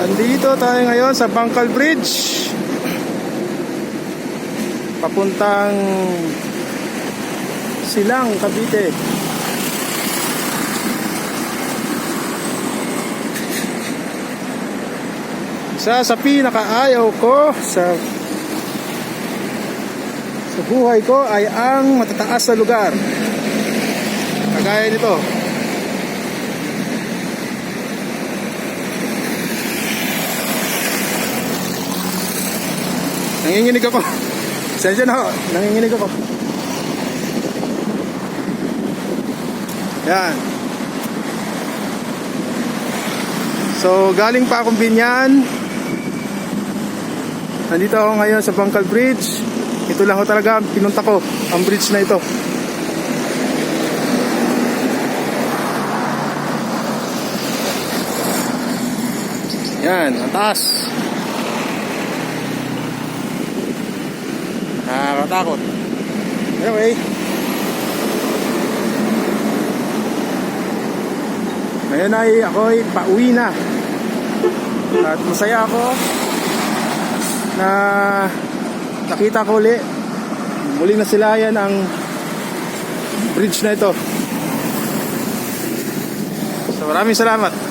Andito tayo ngayon sa Bangkal Bridge, papuntang Silang, Cavite. Isa sa pinakaayaw ko sa buhay ko ay ang matataas na lugar, kagaya nito. Nanginginig ako. Sensya na ako. Nanginginig ako. Yan. So, galing pa akong Binyan. Nandito ako ngayon sa Bangkal Bridge. Ito lang ako talaga pinunta ko, ang bridge na ito. Yan, ang taas. Nakakatakot. Anyway, ngayon ay ako'y pauwi na. At masaya ako na nakita ko ulit, muling nasilayan ang bridge na ito. So maraming salamat.